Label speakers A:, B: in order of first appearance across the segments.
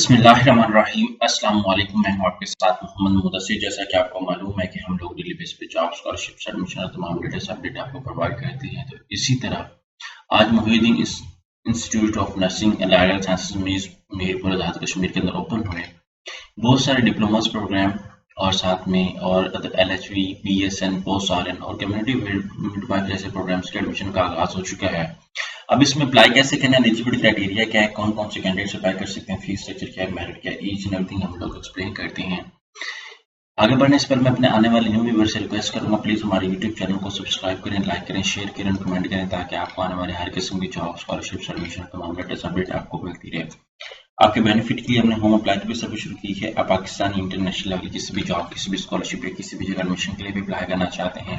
A: बिस्मिल्लाहिर्रहमानिर्रहीम। अस्सलाम वालेकुम। मैं हूं आपके साथ मोहम्मद मुदस्सिर। जैसा कि आपको मालूम है कि हम लोग डेली बेस पे जॉब स्कॉलरशिप एडमिशन और तमाम लेटेस्ट अपडेट आपको प्रोवाइड करते हैं। तो इसी तरह आज Mohiuddin institute of nursing and life sciences Mirpur Azad Kashmir के अंदर ओपन हुए। बहुत सारे डिप्लोमास प्रोग्राम और साथ में और LHV, BSN, पोस्ट RN और कम्युनिटी मिडवाइफ जैसे प्रोग्राम्स के एडमिशन का आगाज हो चुका है। अब इसमें अप्लाई कैसे करना है, एलिजिबिलिटी क्राइटेरिया क्या है, कौन कौन से कैंडिडेट्स अप्लाई कर सकते हैं, फीस स्ट्रक्चर क्या है, मेरिट क्या है, ईच एंड एवरीथिंग हम लोग एक्सप्लेन करते हैं। आगे बढ़ने से पहले मैं अपने आने वाले न्यू व्यूअर से रिक्वेस्ट करूंगा, प्लीज हमारे यूट्यूब चैनल को सब्सक्राइब करें, लाइक करें, शेयर करें, कमेंट करें, ताकि आपको आने वाले हर किस्म की जॉब स्कॉलरशिप एडमिशन तमाम लेटेस्ट अपडेट आपको मिलती रहे। आपके बेनिफिट के लिए हमने होम अप्लाई की भी सर्विस शुरू की है। आप पाकिस्तानी इंटरनेशनल लेवल किसी भी जॉब, किसी भी स्कॉलरशिप या किसी भी जगह एडमिशन के लिए भी अप्लाई करना चाहते हैं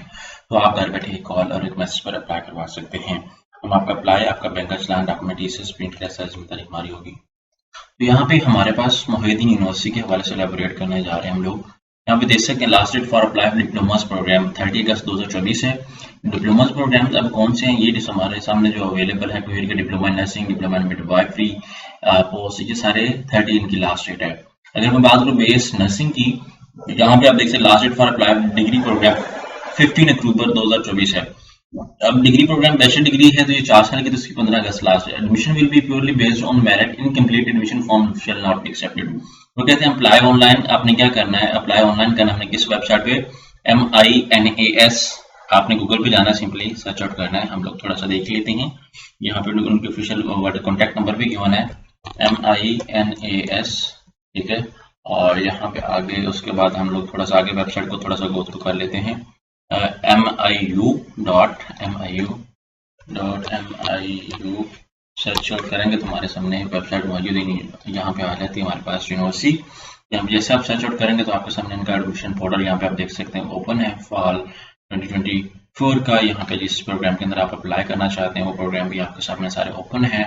A: तो आप घर बैठे कॉल और एक मैसेज पर अप्लाई करवा सकते हैं। हम आपका अप्लाई, आपका बैंक का चलान, डॉक्यूमेंटेशन, प्रिंट का साइज जिम्मेदारी हमारी होगी। तो यहाँ पे हमारे पास मोहिउद्दीन यूनिवर्सिटी के हवाले से एलैबोरेट करने जा रहे हैं हम लोग। यहाँ पे देख सकते हैं last date for apply diplomas program 30 अगस्त 2024 है। डिप्लोमास प्रोग्राम अब कौन से हैं, ये हमारे सामने जो अवेलेबल है, 2 ईयर के diploma in nursing, diploma in midwifery, post, ये सारे 30 इनकी लास्ट डेट है। अगर मैं बात करूँ बेस नर्सिंग की, यहाँ पे आप देख सकते हैं last date for apply degree program 15 अक्टूबर 2024 है। अब डिग्री प्रोग्राम बैचलर डिग्री है तो ये 4 साल की, तो इसकी 15 अगस्त लास्ट है। Admission will be purely based on merit, incomplete admission form shall not be accepted. वो कहते हैं अप्लाई ऑनलाइन। आपने क्या करना है, अप्लाई ऑनलाइन करना है किस वेबसाइट पे, MINAS, आपने गूगल पे जाना है, सिंपली सर्च आउट करना है। हम लोग थोड़ा सा देख लेते हैं, यहाँ पे उनके ऑफिशियल कॉन्टैक्ट नंबर भी गिवन है, MINAS, ठीक है। और यहाँ पे आगे उसके बाद हम लोग थोड़ा सा आगे वेबसाइट को थोड़ा सा गो थ्रू कर लेते हैं। miu सर्च आउट करेंगे तो हमारे सामने वेबसाइट मौजूद ही नहीं, यहाँ पे आ जाती है हमारे पास यूनिवर्सिटी। यहाँ जैसे आप सर्च आउट करेंगे तो आपके सामने इनका एडमिशन पोर्टल यहाँ पे आप देख सकते हैं ओपन है, फॉल 2024 का। यहाँ पे जिस प्रोग्राम के अंदर आप अप्लाई करना चाहते हैं वो प्रोग्राम भी आपके सामने सारे ओपन है।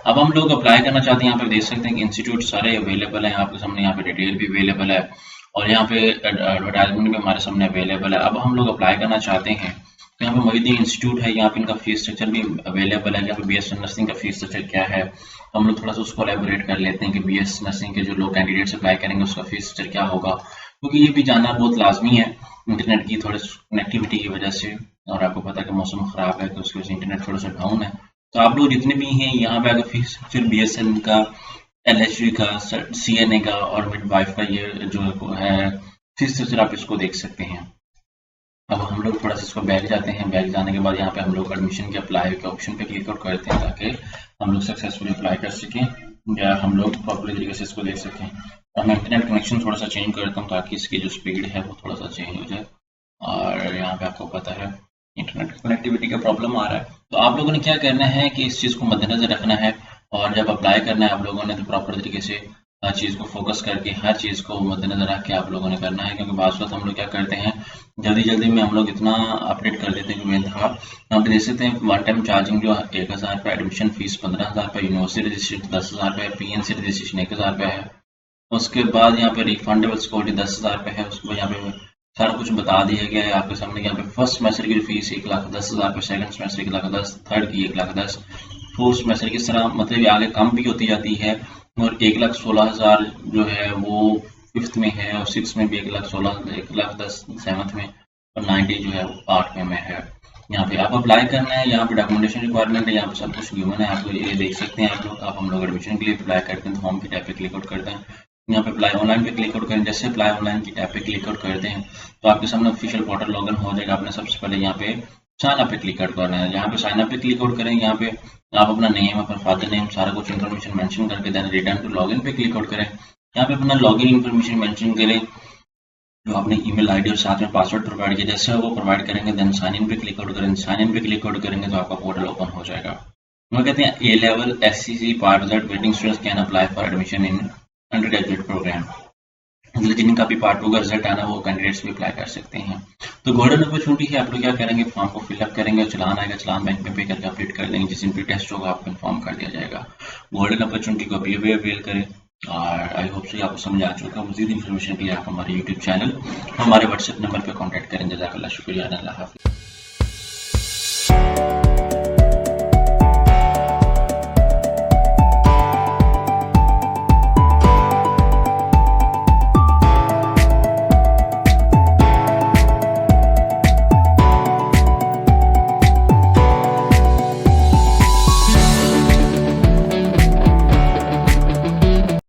A: अब हम लोग अप्लाई करना चाहते हैं, यहाँ पे देख सकते हैं कि इंस्टीट्यूट सारे अवेलेबल है आपके सामने, यहाँ पे डिटेल भी अवेलेबल है और यहाँ पे एडवर्टाइजमेंट भी हमारे सामने अवेलेबल है। अब हम लोग अप्लाई करना चाहते हैं तो यहाँ पे मोहिउद्दीन इंस्टीट्यूट है, यहाँ पे इनका फीस स्ट्रक्चर भी अवेलेबल है। यहाँ पे BS नर्सिंग का फीस स्ट्रक्चर क्या है, तो हम लोग थोड़ा सा उसको एलैबोरेट कर लेते हैं कि BS नर्सिंग के जो लोग कैंडिडेट्स अप्लाई करेंगे उसका फीस स्ट्रक्चर क्या होगा, क्योंकि ये भी जानना बहुत लाजमी है इंटरनेट की थोड़ी कनेक्टिविटी की वजह से। और आपको पता है कि मौसम खराब है तो उसकी वजह से इंटरनेट थोड़ा सा डाउन है। तो आप लोग जितने भी हैं यहाँ पे अगर फीस स्ट्रक्चर BSN का, LHV का, CNA का और मिडवाइफ का ये जो है फीस स्ट्रक्चर आप इसको देख सकते हैं। अब हम लोग थोड़ा सा इसको बैक जाते हैं। बैक जाने के बाद यहाँ पे हम लोग एडमिशन के अप्लाई के ऑप्शन पे क्लिक आउट करते हैं ताकि हम लोग सक्सेसफुली अप्लाई कर सकें या हम लोग प्रॉपर तरीके से इसको देख सकें। तो मैं इंटरनेट कनेक्शन थोड़ा सा चेंज करता हूँ ताकि इसकी जो स्पीड है वो थोड़ा सा चेंज हो जाए। और यहाँ पे आपको पता है इंटरनेट कनेक्टिविटी का प्रॉब्लम आ रहा है, तो आप लोगों ने क्या करना है कि इस चीज़ को मद्देनजर रखना है और जब अप्लाई करना है आप लोगों ने तो प्रॉपर तरीके से हर चीज़ को फोकस करके, हर चीज़ को मद्देनजर रख के आप लोगों ने करना है। क्योंकि बात हम लोग क्या करते हैं, जल्दी जल्दी में हम लोग इतना अपडेट कर देते हैं कि बेनतहा। यहाँ पे देख सकते हैं वन टाइम चार्जिंग जो 1000 रुपये, एडमिशन फीस 15,000 रुपये, यूनिवर्सिटी रजिस्ट्रेशन 10,000 रुपये, PNC रजिस्ट्रेशन 1000 रुपये है। उसके बाद यहाँ पे रिफंडेबल सिक्योरिटी 10,000 रुपये है। उसको यहाँ पे सारा कुछ बता दिया गया है आपके सामने। यहाँ पे फर्स्ट सेमेस्टर की फीस 1,10,000 रुपये, सेकंड सेमेस्टर 1,10,000, थर्ड की 1,10,000, फोर्थ सेमेस्टर की तरह मतलब आगे कम भी होती जाती है। और 1,16,000 जो है वो फिफ्थ में है और सिक्स में भी 1,16,000, 1,10,000 सेवन्थ में और 90 जो है वो 8वें में है। यहाँ पे आप अप्लाई करना है, यहाँ पे डॉक्यूमेंटेशन रिक्वायरमेंट है, यहाँ पे सब कुछ गिवन है, आप ये देख सकते हैं आप लोग। आप हम लोग एडमिशन के लिए अप्लाई करते हैं तो फॉर्म की टैब पे क्लिक आउट करते हैं, यहाँ पे अप्लाई ऑनलाइन पे क्लिक आउट करें। जैसे अप्लाई ऑनलाइन की टैब पे क्लिक आउट करते हैं तो आपके सामने ऑफिशियल पोर्टल लॉगिन हो जाएगा। आपने सबसे पहले यहाँ पे साइन अप पे क्लिक आउट करना है, यहाँ पे साइन अप पे क्लिक आउट करें। यहाँ पे आप अपना नेम, अपना फादर नेम, सारा कुछ इन्फॉर्मेशन मेंशन करके देन रिटर्न टू लॉगिन पे क्लिक आउट करें। यहाँ पे अपना लॉगिन इन्फॉर्मेशन मेंशन करें, जो आपने ईमेल आईडी और साथ में पासवर्ड प्रोवाइड किया जैसे वो प्रोवाइड करेंगे। देन साइन इन पे क्लिक आउट करें। साइन इन पे क्लिक आउट करेंगे तो आपका पोर्टल ओपन हो जाएगा। वो कहते हैं A level SCC part result waiting students can apply for admission in undergraduate program. मतलब जिनका भी पार्ट 2 का रिजल्ट आना वो कैंडिडेट्स भी अप्लाई कर सकते हैं। तो गोल्डन अपॉर्चुनिटी है, आप लोग क्या करेंगे, फॉर्म को फिलअप करेंगे और चलान आएगा, चलान बैंक में पे करके अपडेट कर देंगे। जिस दिन भी टेस्ट होगा आपको इन्फॉर्म कर दिया जाएगा। गोल्डन अपॉर्चुनिटी को अभी अवेल करें और आई होप से आपको समझ आ चुका है। मजीद इन्फॉर्मेशन के लिए आप हमारे यूट्यूब चैनल, हमारे व्हाट्सएप नंबर पर कॉन्टैक्ट करें। जज़ाकल्लाह, शुक्रिया, अल्लाह हाफ़िज़।